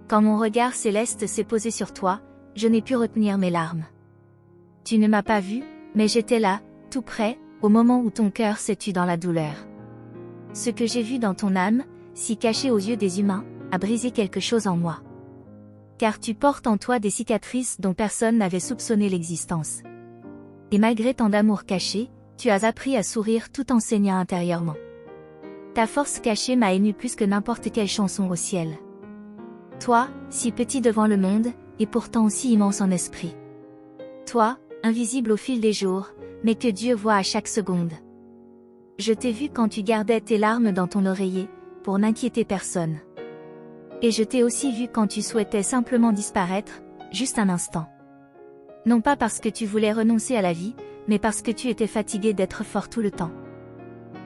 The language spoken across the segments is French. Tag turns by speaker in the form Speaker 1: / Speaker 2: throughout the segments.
Speaker 1: Quand mon regard céleste s'est posé sur toi, je n'ai pu retenir mes larmes. Tu ne m'as pas vu, mais j'étais là, tout près, au moment où ton cœur s'est tu dans la douleur. Ce que j'ai vu dans ton âme, si caché aux yeux des humains, a brisé quelque chose en moi. Car tu portes en toi des cicatrices dont personne n'avait soupçonné l'existence. Et malgré tant d'amour caché, tu as appris à sourire tout en saignant intérieurement. Ta force cachée m'a ému plus que n'importe quelle chanson au ciel. Toi, si petit devant le monde, et pourtant aussi immense en esprit. Toi, invisible au fil des jours, mais que Dieu voit à chaque seconde. Je t'ai vu quand tu gardais tes larmes dans ton oreiller, pour n'inquiéter personne. Et je t'ai aussi vu quand tu souhaitais simplement disparaître, juste un instant. Non pas parce que tu voulais renoncer à la vie, mais parce que tu étais fatigué d'être fort tout le temps.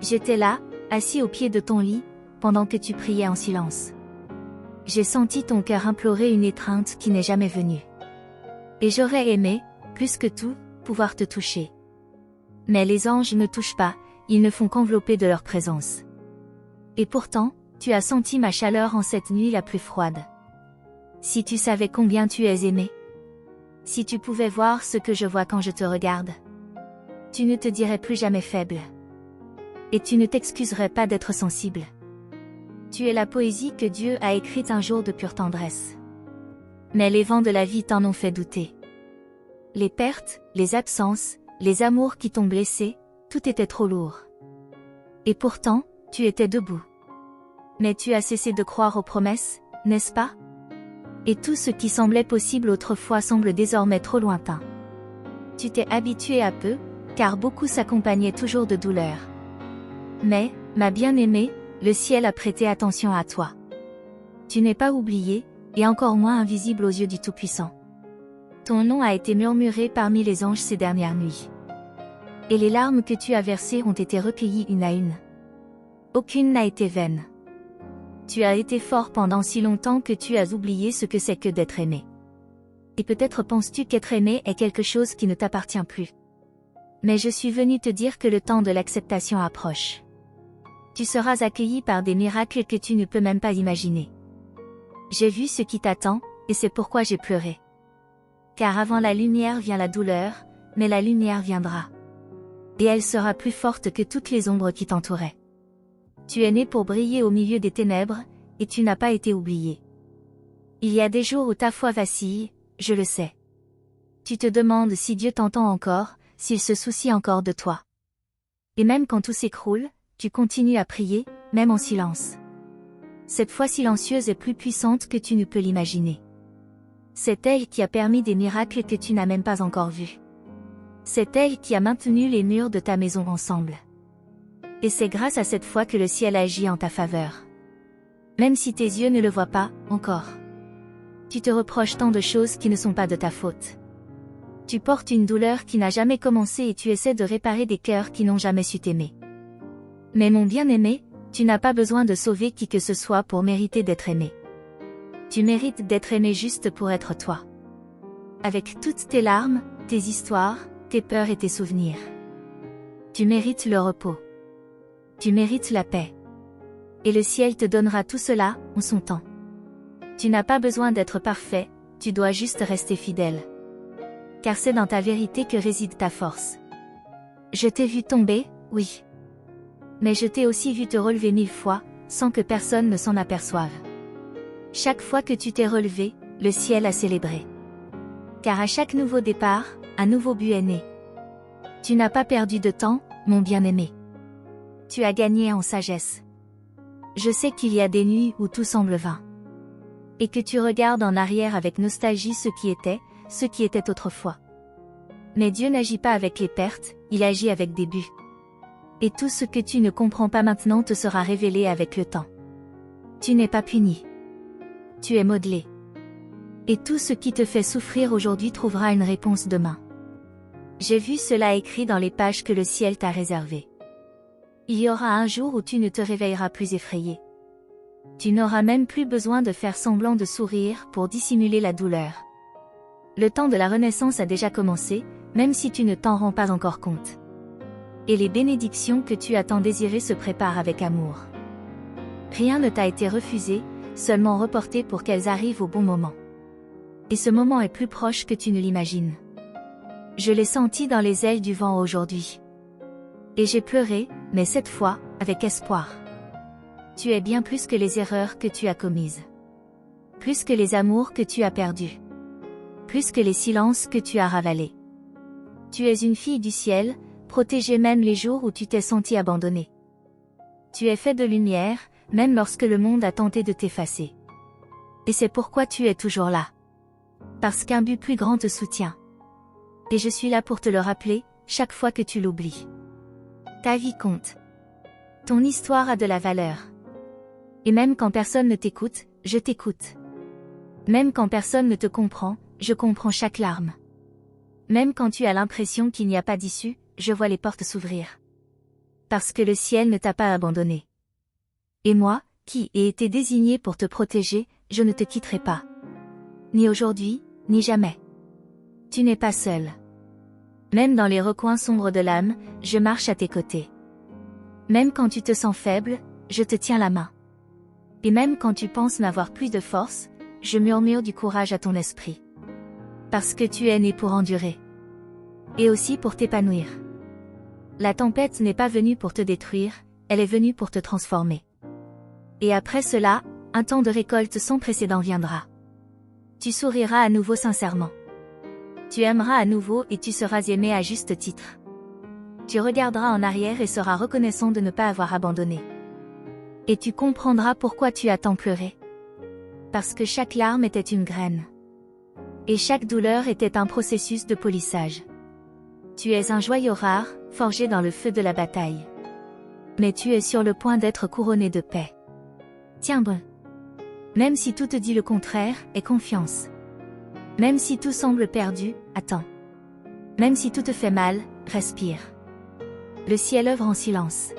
Speaker 1: J'étais là, assis au pied de ton lit, pendant que tu priais en silence. J'ai senti ton cœur implorer une étreinte qui n'est jamais venue. Et j'aurais aimé, plus que tout, pouvoir te toucher. Mais les anges ne touchent pas, ils ne font qu'envelopper de leur présence. Et pourtant, tu as senti ma chaleur en cette nuit la plus froide. Si tu savais combien tu es aimé. Si tu pouvais voir ce que je vois quand je te regarde. Tu ne te dirais plus jamais faible. Et tu ne t'excuserais pas d'être sensible. Tu es la poésie que Dieu a écrite un jour de pure tendresse. Mais les vents de la vie t'en ont fait douter. Les pertes, les absences, les amours qui t'ont blessé, tout était trop lourd. Et pourtant, tu étais debout. Mais tu as cessé de croire aux promesses, n'est-ce pas? Et tout ce qui semblait possible autrefois semble désormais trop lointain. Tu t'es habitué à peu, car beaucoup s'accompagnaient toujours de douleur. Mais, ma bien-aimée, le ciel a prêté attention à toi. Tu n'es pas oublié, et encore moins invisible aux yeux du Tout-Puissant. Ton nom a été murmuré parmi les anges ces dernières nuits. Et les larmes que tu as versées ont été recueillies une à une. Aucune n'a été vaine. Tu as été fort pendant si longtemps que tu as oublié ce que c'est que d'être aimé. Et peut-être penses-tu qu'être aimé est quelque chose qui ne t'appartient plus. Mais je suis venu te dire que le temps de l'acceptation approche. Tu seras accueilli par des miracles que tu ne peux même pas imaginer. J'ai vu ce qui t'attend, et c'est pourquoi j'ai pleuré. Car avant la lumière vient la douleur, mais la lumière viendra. Et elle sera plus forte que toutes les ombres qui t'entouraient. Tu es né pour briller au milieu des ténèbres, et tu n'as pas été oublié. Il y a des jours où ta foi vacille, je le sais. Tu te demandes si Dieu t'entend encore, s'il se soucie encore de toi. Et même quand tout s'écroule, tu continues à prier, même en silence. Cette foi silencieuse est plus puissante que tu ne peux l'imaginer. C'est elle qui a permis des miracles que tu n'as même pas encore vus. C'est elle qui a maintenu les murs de ta maison ensemble. Et c'est grâce à cette foi que le ciel agit en ta faveur. Même si tes yeux ne le voient pas, encore. Tu te reproches tant de choses qui ne sont pas de ta faute. Tu portes une douleur qui n'a jamais commencé et tu essaies de réparer des cœurs qui n'ont jamais su t'aimer. Mais mon bien-aimé, tu n'as pas besoin de sauver qui que ce soit pour mériter d'être aimé. Tu mérites d'être aimé juste pour être toi. Avec toutes tes larmes, tes histoires, tes peurs et tes souvenirs. Tu mérites le repos. Tu mérites la paix. Et le ciel te donnera tout cela, en son temps. Tu n'as pas besoin d'être parfait, tu dois juste rester fidèle. Car c'est dans ta vérité que réside ta force. Je t'ai vu tomber, oui. Mais je t'ai aussi vu te relever 1000 fois, sans que personne ne s'en aperçoive. Chaque fois que tu t'es relevé, le ciel a célébré. Car à chaque nouveau départ, un nouveau but est né. Tu n'as pas perdu de temps, mon bien-aimé. Tu as gagné en sagesse. Je sais qu'il y a des nuits où tout semble vain. Et que tu regardes en arrière avec nostalgie ce qui était autrefois. Mais Dieu n'agit pas avec les pertes, il agit avec des buts. Et tout ce que tu ne comprends pas maintenant te sera révélé avec le temps. Tu n'es pas puni. Tu es modelé. Et tout ce qui te fait souffrir aujourd'hui trouvera une réponse demain. J'ai vu cela écrit dans les pages que le ciel t'a réservées. Il y aura un jour où tu ne te réveilleras plus effrayé. Tu n'auras même plus besoin de faire semblant de sourire pour dissimuler la douleur. Le temps de la renaissance a déjà commencé, même si tu ne t'en rends pas encore compte. Et les bénédictions que tu as tant désirées se préparent avec amour. Rien ne t'a été refusé, seulement reportées pour qu'elles arrivent au bon moment. Et ce moment est plus proche que tu ne l'imagines. Je l'ai senti dans les ailes du vent aujourd'hui. Et j'ai pleuré, mais cette fois, avec espoir. Tu es bien plus que les erreurs que tu as commises. Plus que les amours que tu as perdus. Plus que les silences que tu as ravalés. Tu es une fille du ciel, protégée même les jours où tu t'es sentie abandonnée. Tu es fait de lumière, même lorsque le monde a tenté de t'effacer. Et c'est pourquoi tu es toujours là. Parce qu'un but plus grand te soutient. Et je suis là pour te le rappeler, chaque fois que tu l'oublies. Ta vie compte. Ton histoire a de la valeur. Et même quand personne ne t'écoute, je t'écoute. Même quand personne ne te comprend, je comprends chaque larme. Même quand tu as l'impression qu'il n'y a pas d'issue, je vois les portes s'ouvrir. Parce que le ciel ne t'a pas abandonné. Et moi, qui ai été désigné pour te protéger, je ne te quitterai pas. Ni aujourd'hui, ni jamais. Tu n'es pas seul. Même dans les recoins sombres de l'âme, je marche à tes côtés. Même quand tu te sens faible, je te tiens la main. Et même quand tu penses n'avoir plus de force, je murmure du courage à ton esprit. Parce que tu es né pour endurer. Et aussi pour t'épanouir. La tempête n'est pas venue pour te détruire, elle est venue pour te transformer. Et après cela, un temps de récolte sans précédent viendra. Tu souriras à nouveau sincèrement. Tu aimeras à nouveau et tu seras aimé à juste titre. Tu regarderas en arrière et seras reconnaissant de ne pas avoir abandonné. Et tu comprendras pourquoi tu as tant pleuré. Parce que chaque larme était une graine. Et chaque douleur était un processus de polissage. Tu es un joyau rare, forgé dans le feu de la bataille. Mais tu es sur le point d'être couronné de paix. Tiens bon. Même si tout te dit le contraire, aie confiance. Même si tout semble perdu, attends. Même si tout te fait mal, respire. Le ciel œuvre en silence.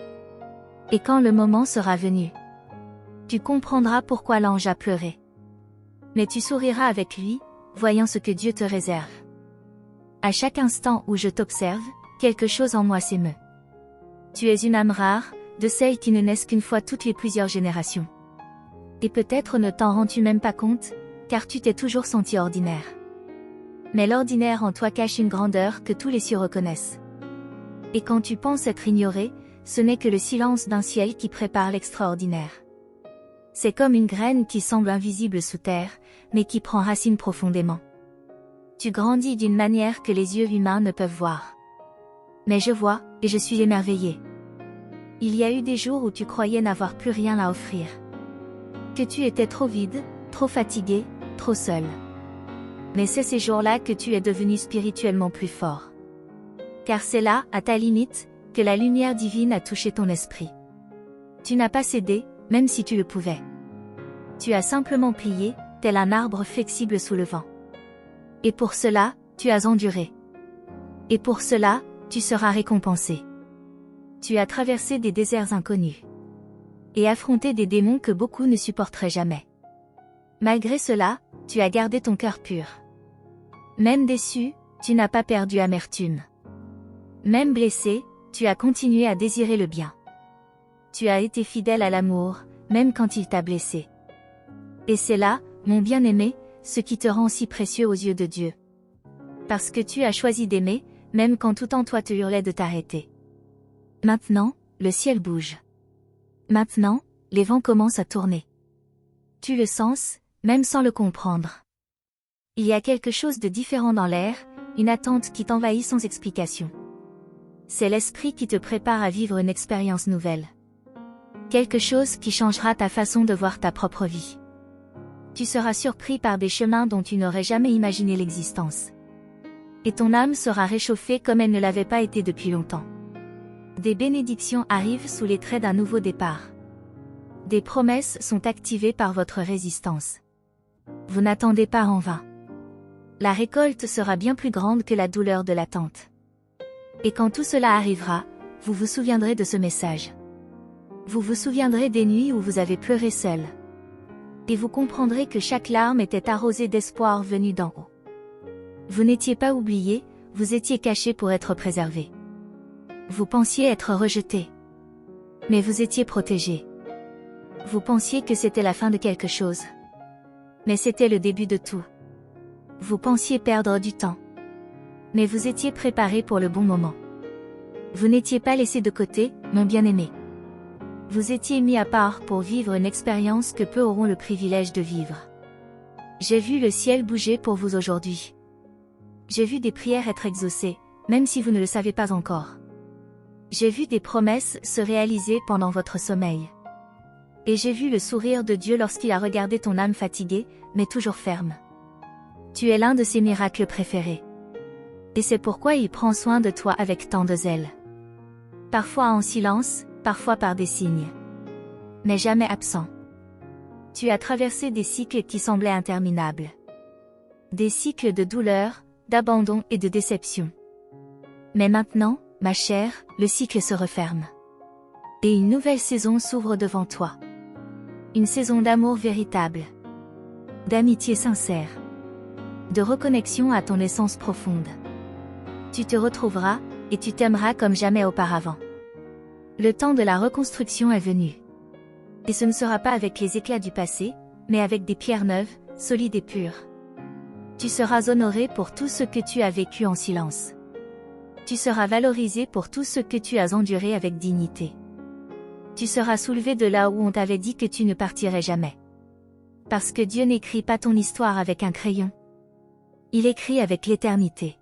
Speaker 1: Et quand le moment sera venu, tu comprendras pourquoi l'ange a pleuré. Mais tu souriras avec lui, voyant ce que Dieu te réserve. À chaque instant où je t'observe, quelque chose en moi s'émeut. Tu es une âme rare, de celles qui ne naissent qu'une fois toutes les plusieurs générations. Et peut-être ne t'en rends-tu même pas compte, car tu t'es toujours senti ordinaire. Mais l'ordinaire en toi cache une grandeur que tous les cieux reconnaissent. Et quand tu penses être ignoré, ce n'est que le silence d'un ciel qui prépare l'extraordinaire. C'est comme une graine qui semble invisible sous terre, mais qui prend racine profondément. Tu grandis d'une manière que les yeux humains ne peuvent voir. Mais je vois, et je suis émerveillé. Il y a eu des jours où tu croyais n'avoir plus rien à offrir. Que tu étais trop vide, trop fatigué, trop seul. Mais c'est ces jours-là que tu es devenu spirituellement plus fort. Car c'est là, à ta limite, que la lumière divine a touché ton esprit. Tu n'as pas cédé, même si tu le pouvais. Tu as simplement plié, tel un arbre flexible sous le vent. Et pour cela, tu as enduré. Et pour cela, tu seras récompensé. Tu as traversé des déserts inconnus. Et affronté des démons que beaucoup ne supporteraient jamais. Malgré cela, tu as gardé ton cœur pur. Même déçu, tu n'as pas perdu amertume. Même blessé, tu as continué à désirer le bien. Tu as été fidèle à l'amour, même quand il t'a blessé. Et c'est là, mon bien-aimé, ce qui te rend si précieux aux yeux de Dieu. Parce que tu as choisi d'aimer, même quand tout en toi te hurlait de t'arrêter. Maintenant, le ciel bouge. Maintenant, les vents commencent à tourner. Tu le sens, même sans le comprendre. Il y a quelque chose de différent dans l'air, une attente qui t'envahit sans explication. C'est l'esprit qui te prépare à vivre une expérience nouvelle. Quelque chose qui changera ta façon de voir ta propre vie. Tu seras surpris par des chemins dont tu n'aurais jamais imaginé l'existence. Et ton âme sera réchauffée comme elle ne l'avait pas été depuis longtemps. Des bénédictions arrivent sous les traits d'un nouveau départ. Des promesses sont activées par votre résistance. Vous n'attendez pas en vain. La récolte sera bien plus grande que la douleur de l'attente. Et quand tout cela arrivera, vous vous souviendrez de ce message. Vous vous souviendrez des nuits où vous avez pleuré seul. Et vous comprendrez que chaque larme était arrosée d'espoir venu d'en haut. Vous n'étiez pas oublié, vous étiez caché pour être préservé. Vous pensiez être rejeté. Mais vous étiez protégé. Vous pensiez que c'était la fin de quelque chose. Mais c'était le début de tout. Vous pensiez perdre du temps. Mais vous étiez préparé pour le bon moment. Vous n'étiez pas laissé de côté, mon bien-aimé. Vous étiez mis à part pour vivre une expérience que peu auront le privilège de vivre. J'ai vu le ciel bouger pour vous aujourd'hui. J'ai vu des prières être exaucées, même si vous ne le savez pas encore. J'ai vu des promesses se réaliser pendant votre sommeil. Et j'ai vu le sourire de Dieu lorsqu'il a regardé ton âme fatiguée, mais toujours ferme. Tu es l'un de ses miracles préférés. Et c'est pourquoi il prend soin de toi avec tant de zèle. Parfois en silence, parfois par des signes. Mais jamais absent. Tu as traversé des cycles qui semblaient interminables. Des cycles de douleur, d'abandon et de déception. Mais maintenant, ma chère, le cycle se referme. Et une nouvelle saison s'ouvre devant toi. Une saison d'amour véritable. D'amitié sincère. De reconnexion à ton essence profonde. Tu te retrouveras, et tu t'aimeras comme jamais auparavant. Le temps de la reconstruction est venu. Et ce ne sera pas avec les éclats du passé, mais avec des pierres neuves, solides et pures. Tu seras honoré pour tout ce que tu as vécu en silence. Tu seras valorisé pour tout ce que tu as enduré avec dignité. Tu seras soulevé de là où on t'avait dit que tu ne partirais jamais. Parce que Dieu n'écrit pas ton histoire avec un crayon. Il écrit avec l'éternité.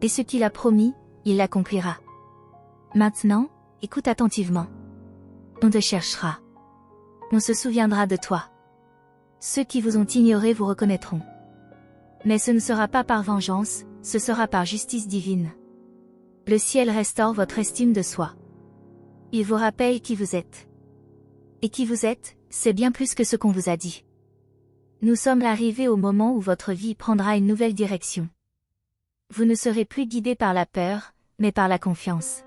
Speaker 1: Et ce qu'il a promis, il l'accomplira. Maintenant, écoute attentivement. On te cherchera. On se souviendra de toi. Ceux qui vous ont ignoré vous reconnaîtront. Mais ce ne sera pas par vengeance, ce sera par justice divine. Le ciel restaure votre estime de soi. Il vous rappelle qui vous êtes. Et qui vous êtes, c'est bien plus que ce qu'on vous a dit. Nous sommes arrivés au moment où votre vie prendra une nouvelle direction. Vous ne serez plus guidé par la peur, mais par la confiance.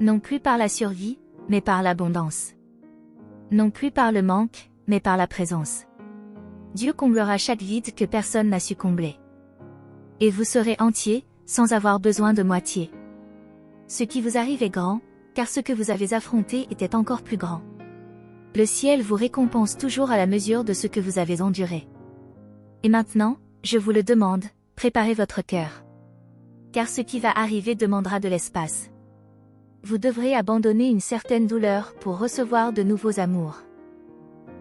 Speaker 1: Non plus par la survie, mais par l'abondance. Non plus par le manque, mais par la présence. Dieu comblera chaque vide que personne n'a su combler. Et vous serez entier, sans avoir besoin de moitié. Ce qui vous arrive est grand, car ce que vous avez affronté était encore plus grand. Le ciel vous récompense toujours à la mesure de ce que vous avez enduré. Et maintenant, je vous le demande, préparez votre cœur. Car ce qui va arriver demandera de l'espace. Vous devrez abandonner une certaine douleur pour recevoir de nouveaux amours.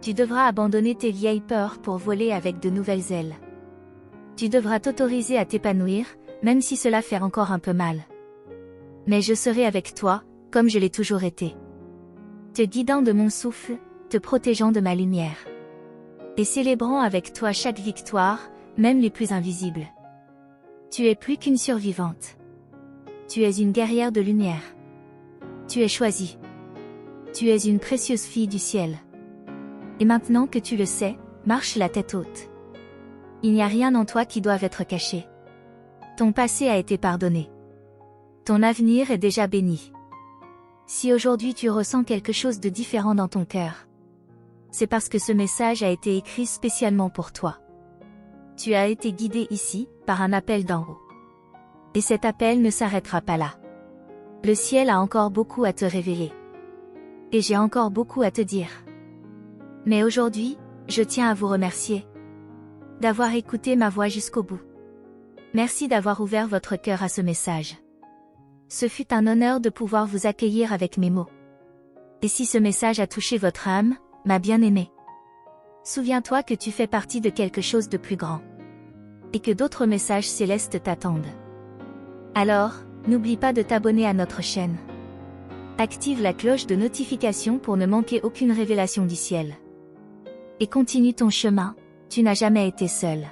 Speaker 1: Tu devras abandonner tes vieilles peurs pour voler avec de nouvelles ailes. Tu devras t'autoriser à t'épanouir, même si cela fait encore un peu mal. Mais je serai avec toi, comme je l'ai toujours été. Te guidant de mon souffle, te protégeant de ma lumière. Et célébrant avec toi chaque victoire, même les plus invisibles. Tu es plus qu'une survivante. Tu es une guerrière de lumière. Tu es choisie. Tu es une précieuse fille du ciel. Et maintenant que tu le sais, marche la tête haute. Il n'y a rien en toi qui doive être caché. Ton passé a été pardonné. Ton avenir est déjà béni. Si aujourd'hui tu ressens quelque chose de différent dans ton cœur, c'est parce que ce message a été écrit spécialement pour toi. Tu as été guidé ici, par un appel d'en haut. Et cet appel ne s'arrêtera pas là. Le ciel a encore beaucoup à te révéler. Et j'ai encore beaucoup à te dire. Mais aujourd'hui, je tiens à vous remercier d'avoir écouté ma voix jusqu'au bout. Merci d'avoir ouvert votre cœur à ce message. Ce fut un honneur de pouvoir vous accueillir avec mes mots. Et si ce message a touché votre âme, ma bien-aimée, souviens-toi que tu fais partie de quelque chose de plus grand. Et que d'autres messages célestes t'attendent. Alors, n'oublie pas de t'abonner à notre chaîne. Active la cloche de notification pour ne manquer aucune révélation du ciel. Et continue ton chemin, tu n'as jamais été seul.